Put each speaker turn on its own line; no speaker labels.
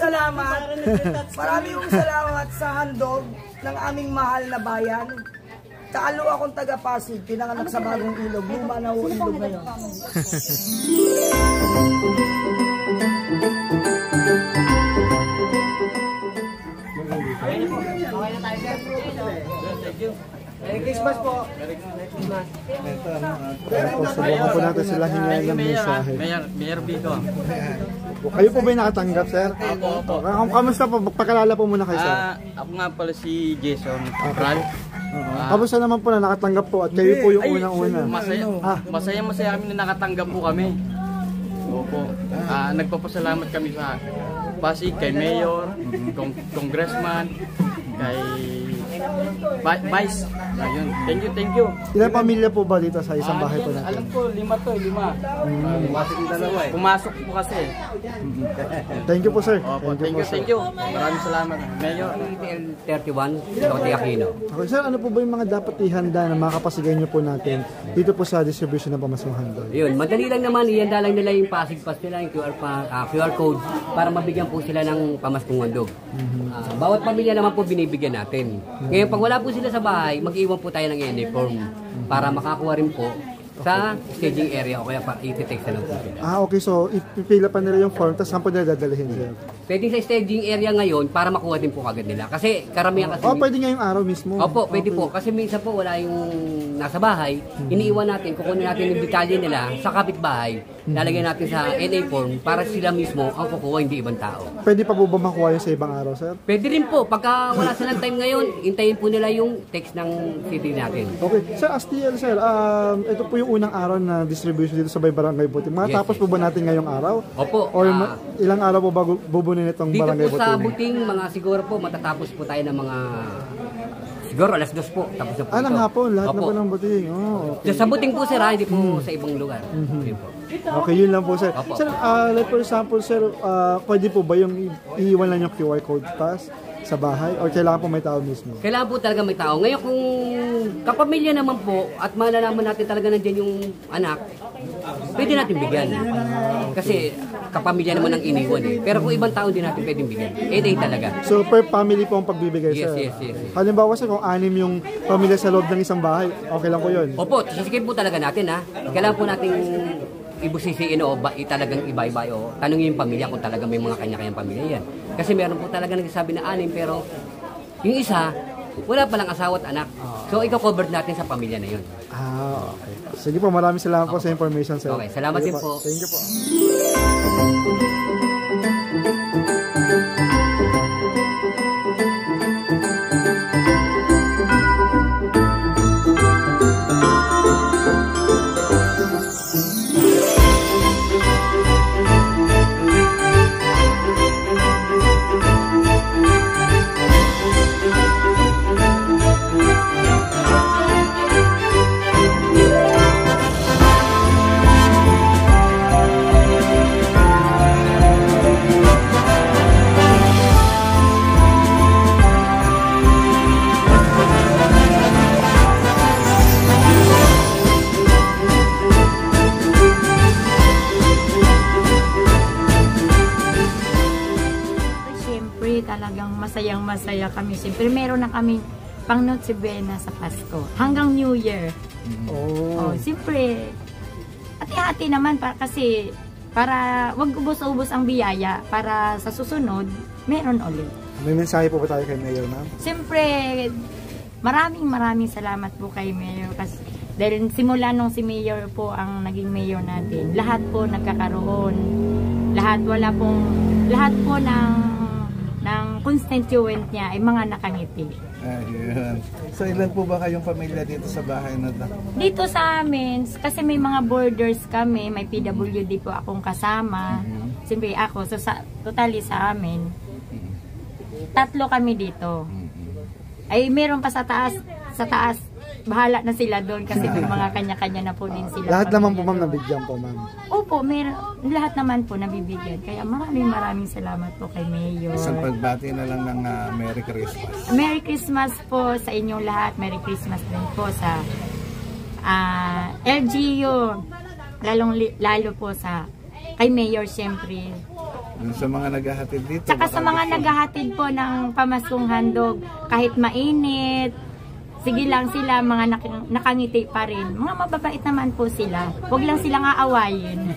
salamat. Maraming salamat sa handog ng aming mahal na bayan. Kaalo akong taga-Pasig, pinanganak sa Bagong Ilog. Luma na ho ilog ngayon.
Merry Christmas po. Merry Christmas.
Subukan po natin sila hingay ng mensahe.
Mayor Bico.
Kayo po ba yung nakatanggap, sir?
Opo.
Kamusta po? Pakilala po muna kayo, sir.
Ako nga pala si Jason Pral.
Kamusta naman po na nakatanggap po at kayo po yung unang-una?
Masaya kami na nakatanggap po kami. Opo. Nagpapasalamat kami sa Pasig, kay Mayor, Congressman, kay Vice. Ayun. Thank you.
Ilang pamilya po ba dito sa isang bahay po natin?
Alam ko, 5 Pumasok po kasi.
Thank you po, sir.
Opo, thank you. Maraming salamat. Mayor.
31, Lote Aquino.
Okay, sir, ano po ba yung mga dapat ihanda na makapasigayin niyo po natin dito po sa distribution ng pamasong handog?
Yun, madali lang naman, ihanda lang nila yung Pasig Pass nila, yung QR code para mabigyan po sila ng pamaskong handog. Bawat pamilya naman po binibigyan natin. Ngayon, pag wala po sila sa bahay, mag-iwan po tayo ng uniform para makakuha rin po sa staging area o kaya pa iti-text na lang po sila.
Okay, so ipipila pa nila yung form, tapos saan po nila dadalhin, sir?
Pwede sa staging area ngayon para makuha din po kagad nila. Kasi karamihan kasi...
pwede ngayong araw mismo?
Opo, pwede po. Kasi minsan po wala yung nasa bahay, iniiwan natin, kukunin natin yung detalye nila sa kapitbahay, lalagyan natin sa NA form para sila mismo ang kukuha, hindi ibang tao.
Pwede pa po ba makuha yun sa ibang araw, sir?
Pwede rin po. Pagka wala silang time ngayon, hintayin po nila yung text ng city natin.
Okay. Sir, as TL, sir, ito po yung unang araw na distribution dito sa Barangay Buting. Matapos po ba natin ngayong araw?
Opo.
Or ilang araw po bago bubunin itong
dito
Barangay
po
Buting?
sa Buting, mga siguro po, matatapos po tayo ng mga... Siguro alas 2 po, tapos na po ito.
Nga po, lahat na po ng Buting. Okay.
Sa Buting po, sir, hindi po sa ibang lugar.
Okay, yun lang po, sir.
Opo.
Sir, like for example, sir, pwede po ba yung iiwan lang yung QR code pass sa bahay or kailangan po may tao mismo?
Kailangan po talaga may tao. Ngayon kung kapamilya naman po at malalaman natin talaga nandiyan yung anak, pwede natin bigyan. Kasi kapamilya naman ang iniwan eh. Pero kung ibang tao, din natin pwedeng bigyan. Talaga.
So per family po ang pagbibigay, sir?
Yes.
Halimbawa, sir, kung 6 yung pamilya sa loob ng isang bahay, okay lang po yun?
Opo, sisikin po talaga natin ha. Kailangan po nating ibusisiin o talagang iba-iba o tanongin yung pamilya kung talaga may mga kanya-kanyang pamilya yan. Kasi meron po talaga nagsasabi na 6 pero yung isa, wala palang asawa at anak. So iko-cover natin sa pamilya na yun.
Okay. Sige po, maraming salamat po sa information, sir.
Okay, salamat din po.
Thank you po.
Talagang masayang-masaya kami. Siyempre, meron na kami pang Noche Buena sa Pasko. Hanggang New Year. Siyempre, hati-hati naman kasi para wag ubos-ubos ang biyaya para sa susunod, meron ulit.
May mensahe po ba tayo kay Mayor, ma'am?
Siyempre, maraming salamat po kay Mayor kasi dahil simula nung si Mayor po ang naging Mayor natin, lahat po nagkakaroon. Lahat po ng constituent niya ay mga nakangiti.
Ayun. So ilan po ba kayong pamilya dito sa bahay na ito?
Dito sa amin, kasi may mga borders kami, may PWD po akong kasama. Siyempre ako, so totally sa amin, 3 kami dito. Ay meron pa sa taas, bahala na sila doon kasi may mga kanya-kanya na po din sila.
Lahat naman po, ma'am, nabigyan po, ma'am?
Opo, lahat naman po nabibigyan. Kaya maraming salamat po kay Mayor.
Isang pagbati na lang ng Merry Christmas.
Merry Christmas po sa inyong lahat. Merry Christmas din po sa LGU. Lalo po sa kay Mayor, siyempre.
Sa mga naghahatid dito.
Tsaka
baka
sa mga
gusto-
naghahatid po ng pamaskong handog, kahit mainit, sige lang sila, mga nakangiti pa rin. Mga mababait naman po sila. Huwag lang silang aawayin.